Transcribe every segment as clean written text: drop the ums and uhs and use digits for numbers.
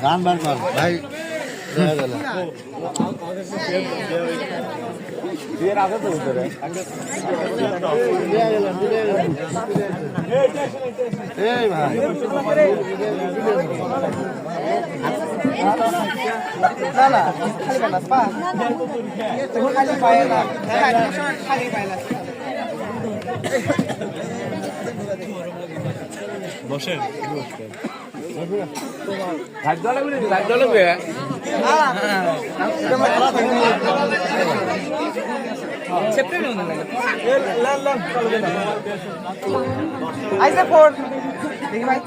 গান বার কর ভাই। এই ভাই না না খালি বানাস পা তুমি খালি পায় না খালি পায় না বসেন রাজ্য লাগবে আইসা ফোন দেখি ভাই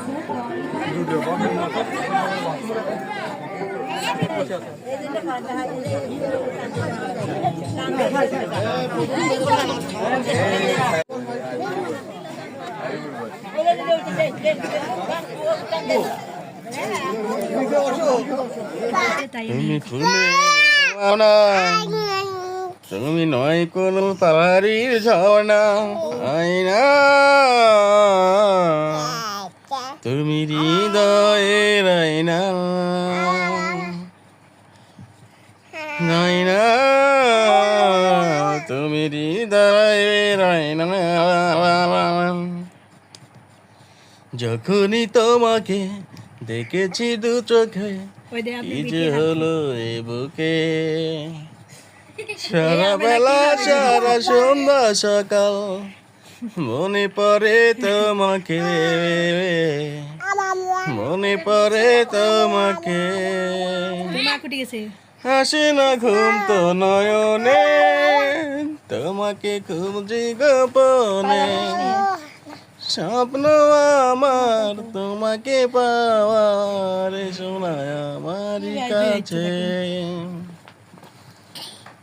তুমি নয় কোন পাহাড়ির ঝর্ণা আয়না, তুমি হৃদয়ের আয়না, আয়না তুমি হৃদয়ের আয়না। যখনই তোমাকে দেখেছি দু চোখে কি যে হলো এ বুকে, সারা বেলা সারা সন্ধ্যা সকাল মনে পড়ে তোমাকে, মনে পড়ে তোমাকে। হাসে না ঘুম তো নয়নে, তোমাকে খুঁজি গোপনে, স্বপ্ন আমার তোমাকে পাওয়ার শোনায় আমার কাছে।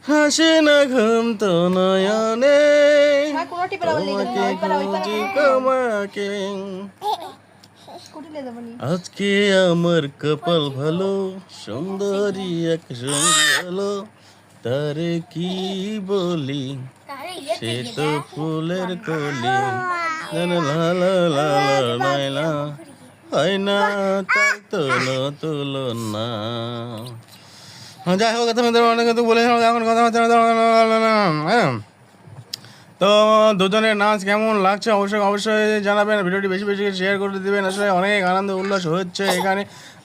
হাসে না ঘুম তো নয়নে, তোমাকে খুঁজি তোমাকে। আজকে আমার কপাল ভালো, সুন্দরী এক সঙ্গী হলো, তারে কি বলি সে তো ফুলের কলি, হয় না তার তুলনা। যাই হোক তোমাদের অনেক কিছু বলে এখন কথা হচ্ছে। তো দুজনের নাচ কেমন লাগছে অবশ্যই অবশ্যই জানাবেন, ভিডিওটি বেশি বেশি শেয়ার করে দেবেন। আসলে অনেক আনন্দ উল্লাস হচ্ছে এখানে,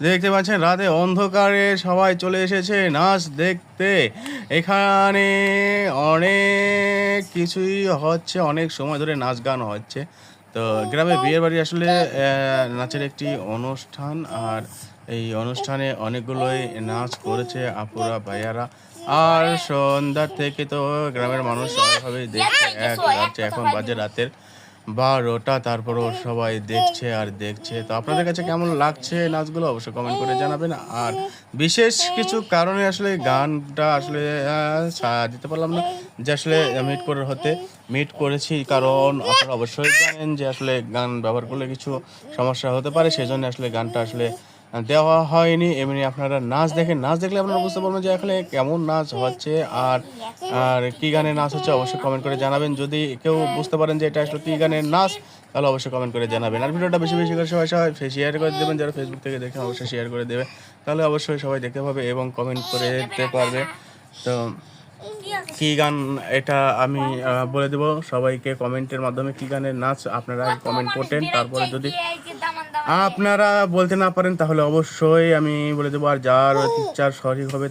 দেখতে পাচ্ছেন রাতে অন্ধকারে সবাই চলে এসেছে নাচ দেখতে। এখানে অনেক কিছুই হচ্ছে, অনেক সময় ধরে নাচ গান হচ্ছে। তো গ্রামে বিয়ের বাড়ি আসলে নাচের একটি অনুষ্ঠান, আর এই অনুষ্ঠানে অনেকগুলোই নাচ করেছে আপুরা ভাইয়ারা। আর সন্ধ্যার থেকে তো গ্রামের মানুষ সবাইভাবেই দেখছে, এখন বাজে রাতের 12টা, তারপরও সবাই দেখছে আর দেখছে। তো আপনাদের কাছে কেমন লাগছে নাচগুলো অবশ্যই কমেন্ট করে জানাবেন। আর বিশেষ কিছু কারণে আসলে গানটা আসলে দিতে পারলাম না, যে আসলে মিট করেছি, কারণ আপনারা অবশ্যই জানেন যে আসলে গান ব্যবহার করলে কিছু সমস্যা হতে পারে, সেই জন্য আসলে গানটা আসলে দেওয়া হয়নি। এমনি আপনারা নাচ দেখলে আপনারা বুঝতে পারবেন যে আসলে কেমন নাচ হচ্ছে আর আর কী গানের নাচ হচ্ছে অবশ্যই কমেন্ট করে জানাবেন। যদি কেউ বুঝতে পারেন যে এটা আসলে কী গানের নাচ, তাহলে অবশ্যই কমেন্ট করে জানাবেন। আর ভিডিওটা বেশি বেশি করে সবাই শেয়ার করে দেবেন, যারা ফেসবুক থেকে দেখেন অবশ্যই শেয়ার করে দেবে, তাহলে অবশ্যই সবাই দেখতে পাবে এবং কমেন্ট করে দিতে পারবে। তো কী গান এটা আমি বলে দেবো সবাইকে কমেন্টের মাধ্যমে, কী গানের নাচ আপনারা কমেন্ট করতেন। তারপরে যদি আপনারা বলতে না পারেন তাহলে অবশ্যই আমি বলে দেবো, আর যার ইচ্ছার সঠিক হবে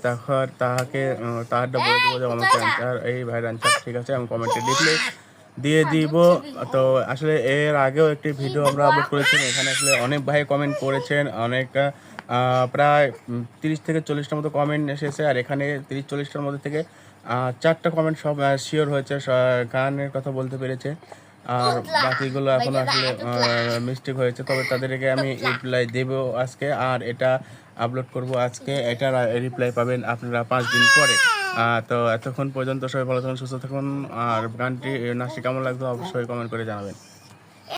তাহারটা বলে দেবো যে আমাকে অ্যান্সার এই ভাইয়ের অ্যান্সার ঠিক আছে, আমি কমেন্টে দিয়ে দিব। তো আসলে এর আগেও একটি ভিডিও আমরা আপলোড করেছি, এখানে আসলে অনেক ভাই কমেন্ট করেছেন, অনেক প্রায় 30 থেকে 40টার মতো কমেন্ট এসেছে। আর এখানে 30-40টার মধ্যে থেকে 4টা কমেন্ট সব শিওর হয়েছে, গানের কথা বলতে পেরেছে, আর বাকিগুলো এখন আসলে মিস্টেক হয়েছে। তবে তাদেরকে আমি রিপ্লাই দেব আজকে, আর এটা আপলোড করব আজকে, এটার রিপ্লাই পাবেন আপনারা 5 দিন পরে। তো এতক্ষণ পর্যন্ত সবাই ভালো থাকুন, সুস্থ থাকুন, আর নাচটি কেমন লাগতো অবশ্যই কমেন্ট করে জানাবেন।